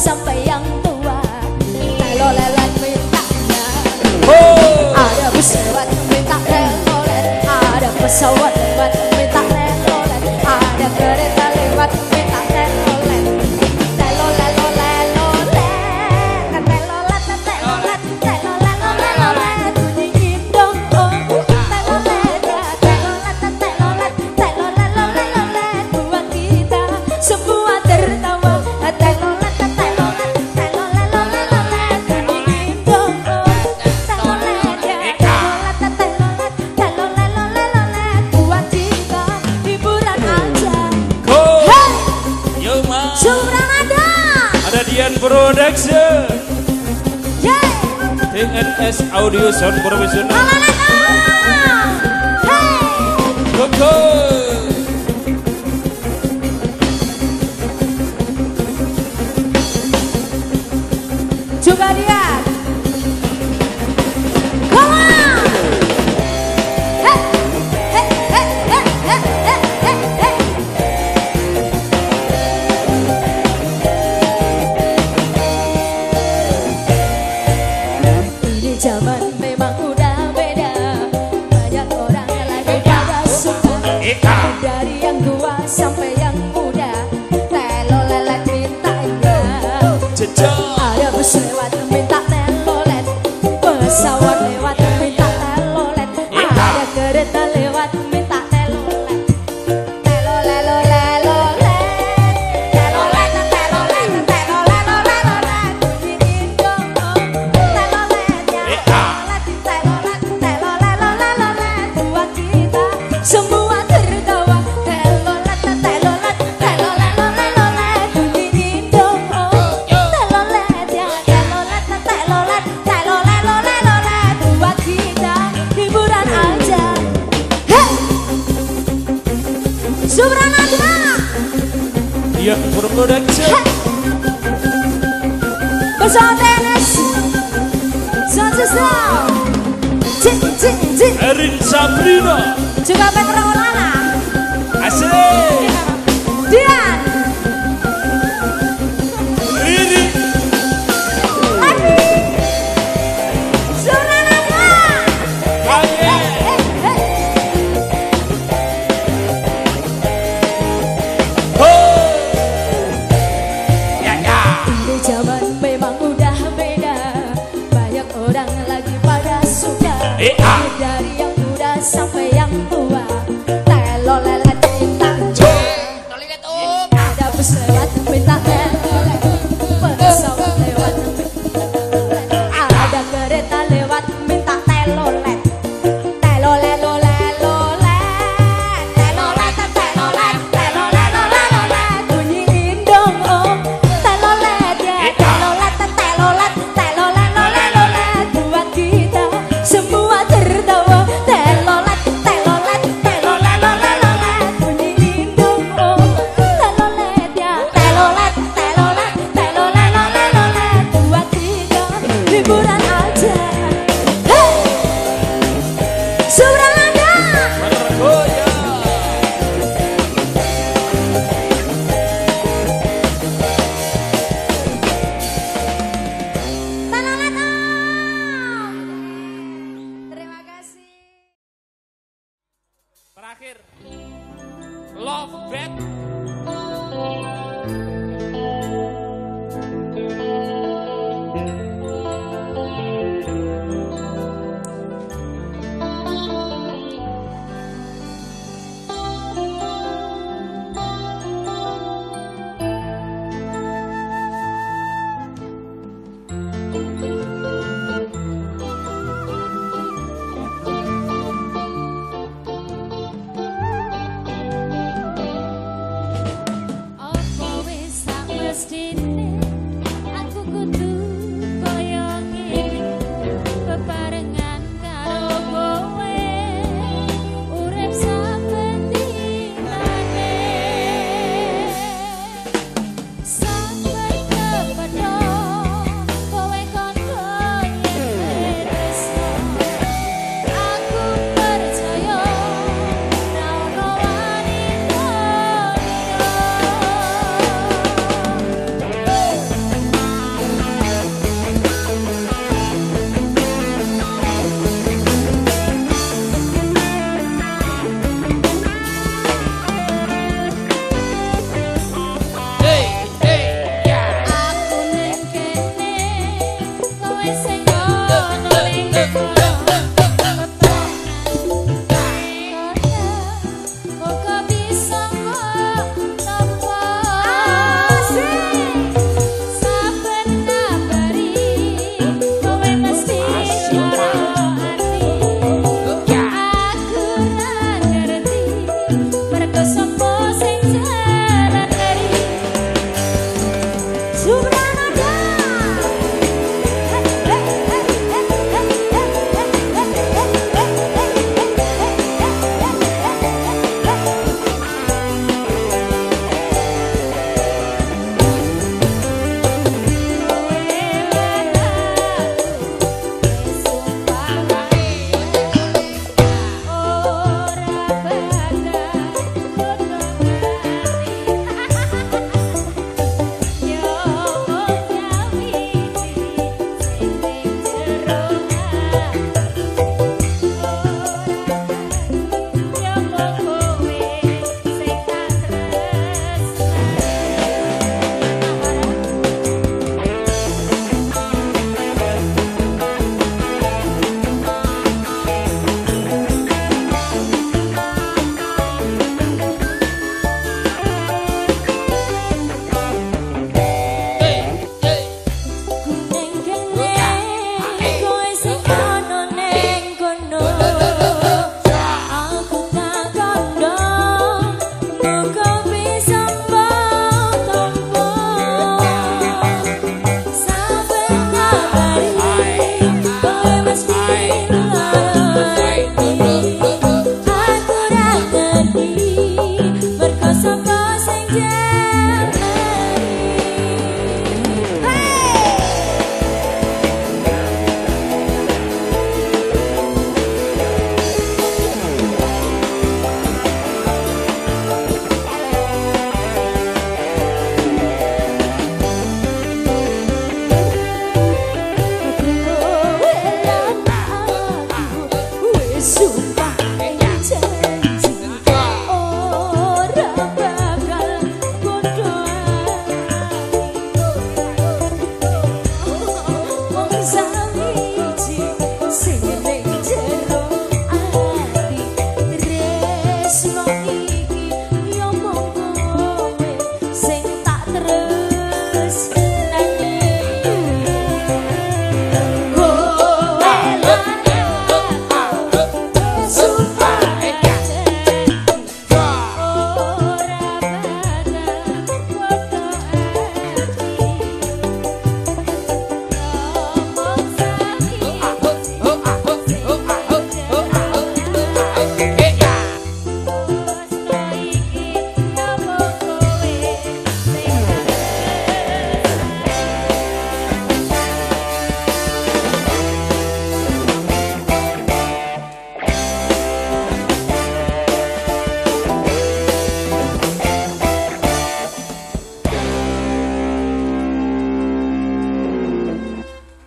sampai yang tua. Telo lelet mintanya, ada bus lewat minta telolet, ada pesawat lewat minta telolet, ada kereta lewat minta telolet. Telolet lolet lolet, telolet telolet telolet lolet, bunyiin dong oh. Telolet ya telolet telolet telolet lolet lolet, buat kita semua tertawa. Telolet telolet telolet lolet lolet, bunyiin dong oh. Telolet ya telolet telolet telolet lolet lolet, buat kita hiburan aja. Hey, Yo ma. Suranada, Ada Dian Production, yeah. TNS Audio Sound Profesional. Hey, Koko. juga dia. Come on. Hey, hey, hey, hey, hey, hey, hey, hey. Ini zaman memang udah beda, banyak orang yang lagi pada suka. Dari yang tua sampai yang muda, telolet mintanya. Ada bus lewat minta telolet, pesawat lewat minta telolet, ada kereta lewat minta telolet. Telolet lolet lolet, telolet telolet telolet lolet lolet, bunyiin dong oh. Telolet ya telolet telolet telolet lolet lolet, buat kita semua tertawa. Telolet telolet telolet lolet lolet, bunyiin dong oh. Telolet ya telolet telolet telolet lolet lolet, buat kita hiburan aja. Hey, Suranada, Dian Production. bersama TNS Sound System, Cik Cik Cik, Erin Sabrina. juga Petra Maulana, Asik. Dian, Riri. Suranada. Aye. Ho. Ya ya. Ini zaman memang udah beda, banyak orang lagi pada suka. Dari yang muda sampai yang tua, telolet mintanya. Ada bus lewat minta telolet, pesawat lewat minta telolet, ada kereta lewat minta telolet. Telolet lolet lolet, telolet telolet telolet lolet lolet, bunyiin dong oh. Telolet ya telolet telolet telolet lolet lolet, buat kita semua tertawa. Telolet telolet telolet lolet lolet, bunyiin dong oh. Telolet ya telolet telolet telolet lolet lolet, buat kita hiburan aja. Hey, Suranada. Margoya. Telolet om. Terima kasih. Terakhir, Love Bed. Apa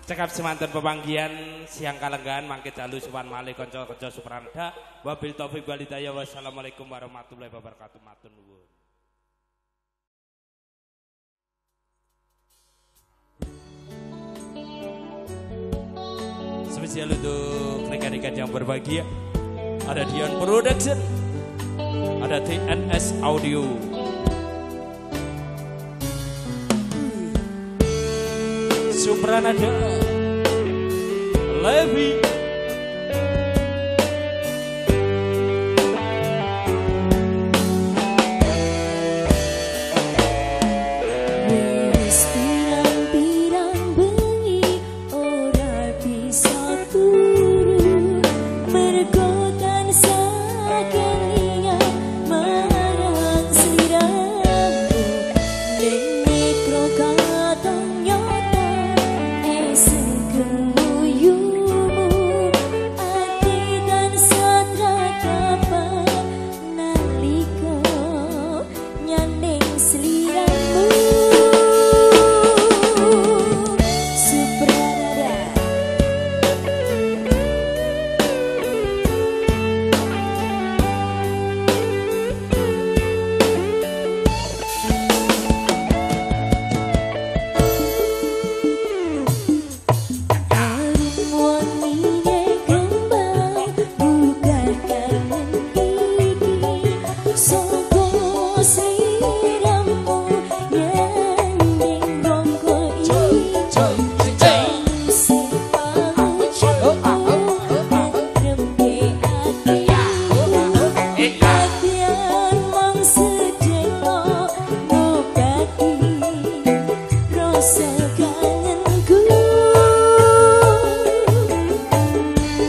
Cekap semanten pepanggian siang kalenggan mangke dalu sowan malih kanca-kanca Supranada. Wabil taufik wal hidayah. Wassalamualaikum warahmatullahi wabarakatuh. Matur nuwun. Spesial untuk rekan-rekan yang berbahagia. Ada Dion Production, ada TNS Audio. Supranada Levi wis pirang-pirang bengi ora bisa turu mergo tansah kelingan marang sliramu ning mikro katong nyata seguyumu ati dan satra kapan nalika nyanding sliramu Supranada wanine kembang bukan kangen iki soko sliramu nyanding rongko iki sing pangucapku ngremke ati Katian mong sedelo ngobati rasa kangenku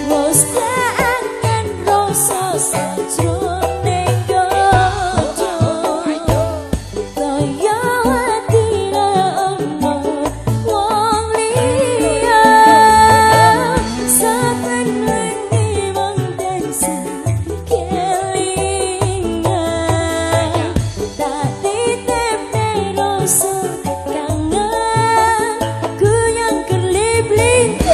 Wos kangen rasa sajroning dojo kaya ati ono wong liya saben wengi wong tansah kelingan tak ditepne rasa kangen ku yang kerlip-lintang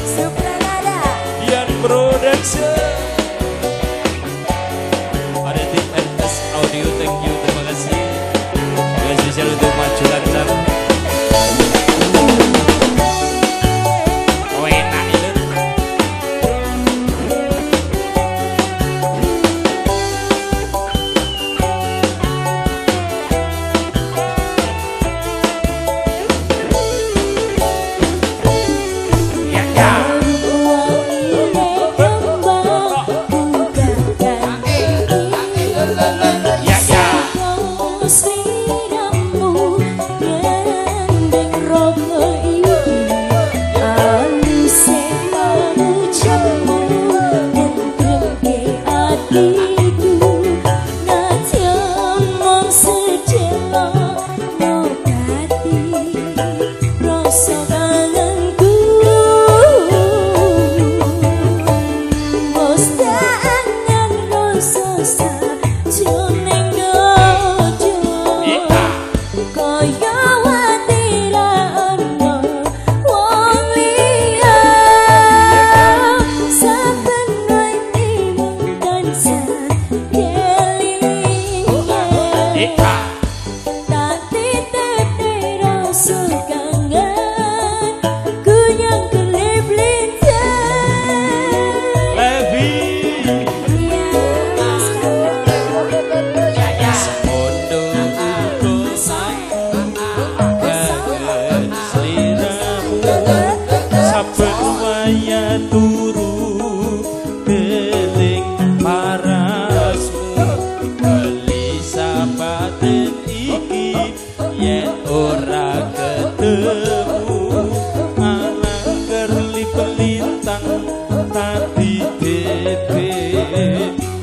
Supranada Dion Production, ada TNS Audio. Thank you, terima kasih. Yang spesial untuk maju lancar. Oh enak itu. Ya ya. wanine kembang bukan kangen Ya ya. soko sliramu nyanding rongko iki aluse pangucapmu ngremke atiku nadyan mong sedelo ngobati rasa kangenku Wos kangen rasa sajroning dojo kaya ati ra ono wong liya saben wengi mung tansah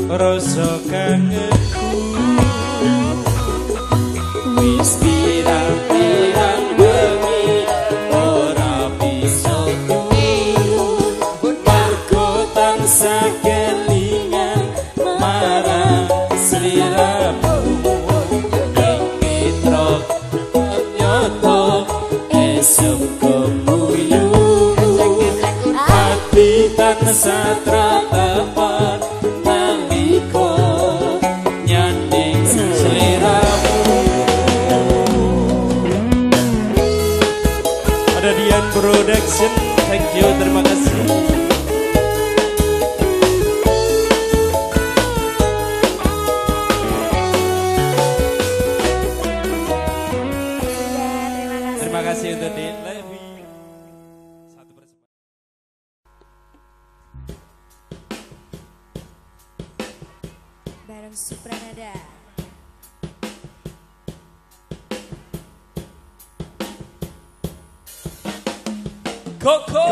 rasa kangenku wis pirang-pirang bengi ora bisa turun mergo tansah kelingan marang sliramu ing mitra nyoto esuk kemuyu ati tansah tratapan nalika nyanding sliramu. Ada Dian Production, thank you, terima kasih. Terima kasih untuk Din Levi. Satu persebaya. Bareng Supranada. Koko.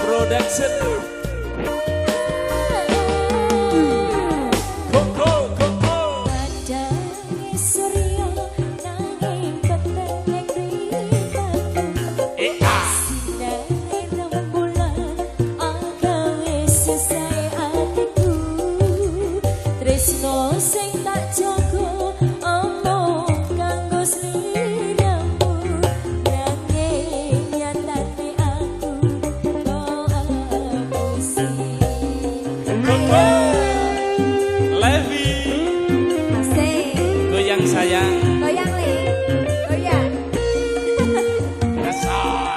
Production. Koko, koko. Padange surya nanging peteng mriku. Sinare rembulan agawe sesai atiku. Tresno sing tak jaga omong kanggo sliramu. Nanging nyatane aku Levi, goyang sayang, goyang le, goyang. kasar.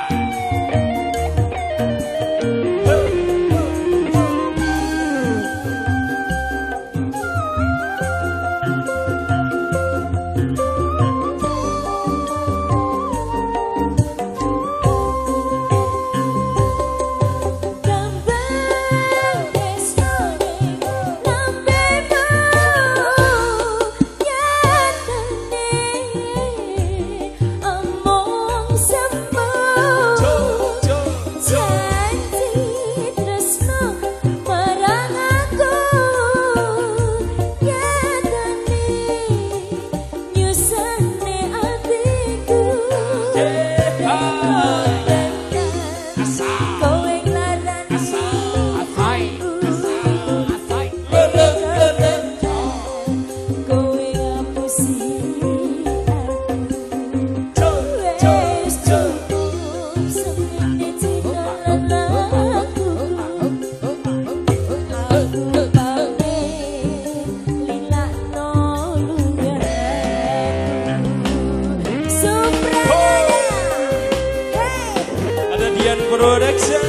Production.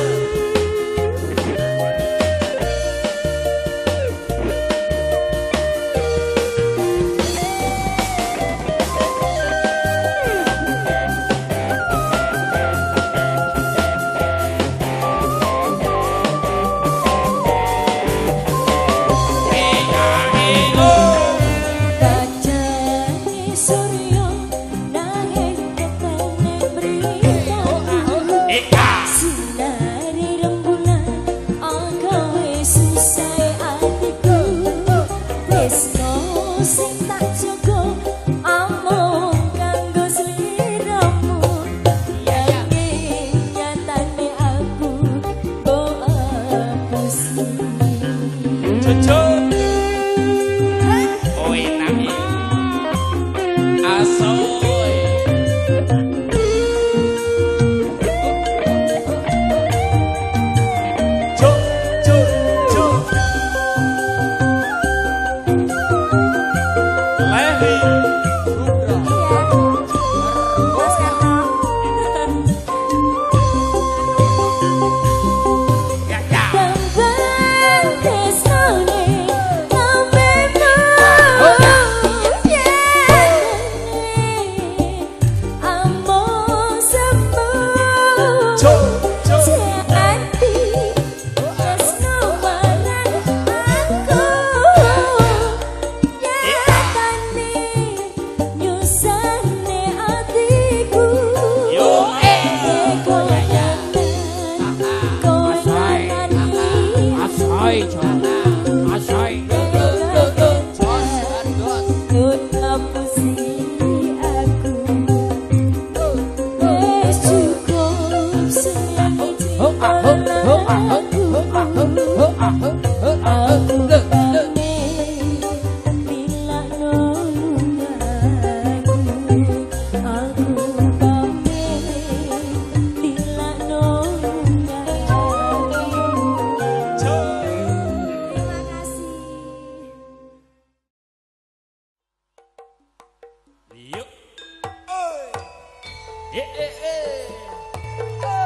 Cucu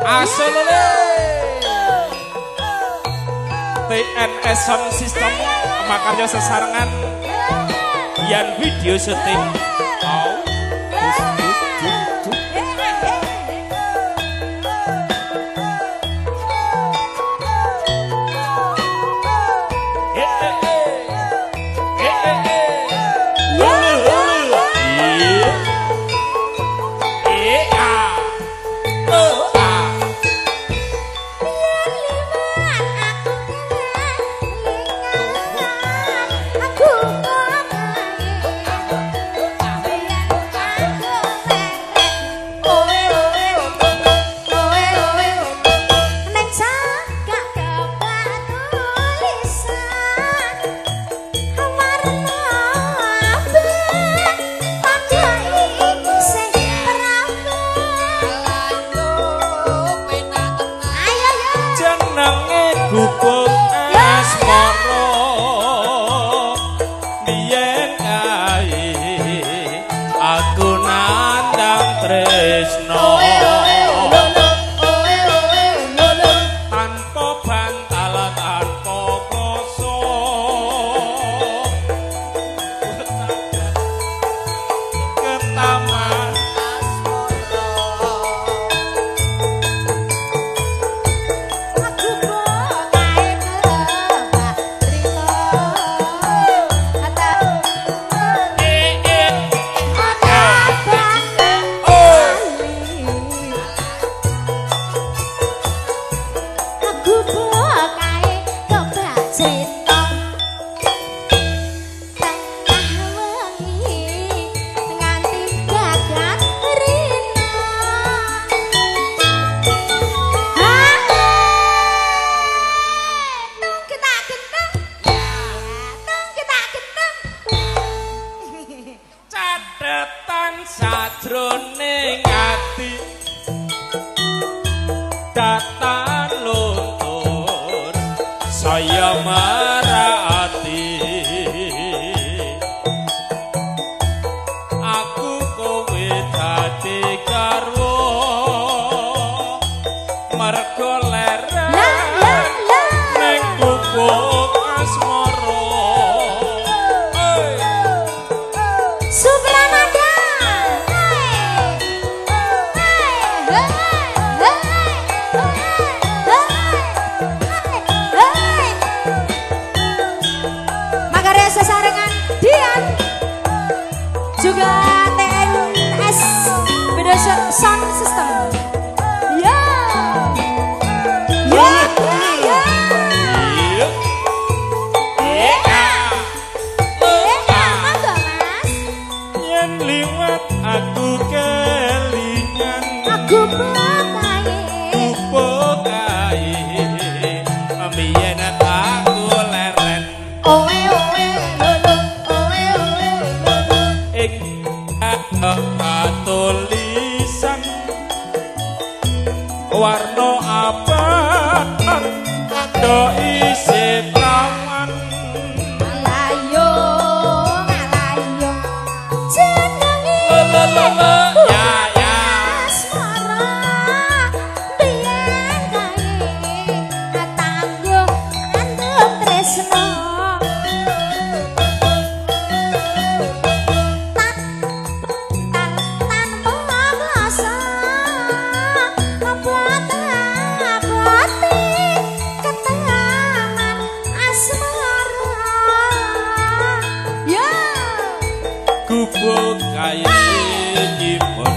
Asolole TNS Sound System makarya sesarengan yang video syuting Sound System. Tulisan warna abang do isi prawan Alayo jenenge ya asmara biyen kae tanggo andung tresno Kubuk kaye nyimpen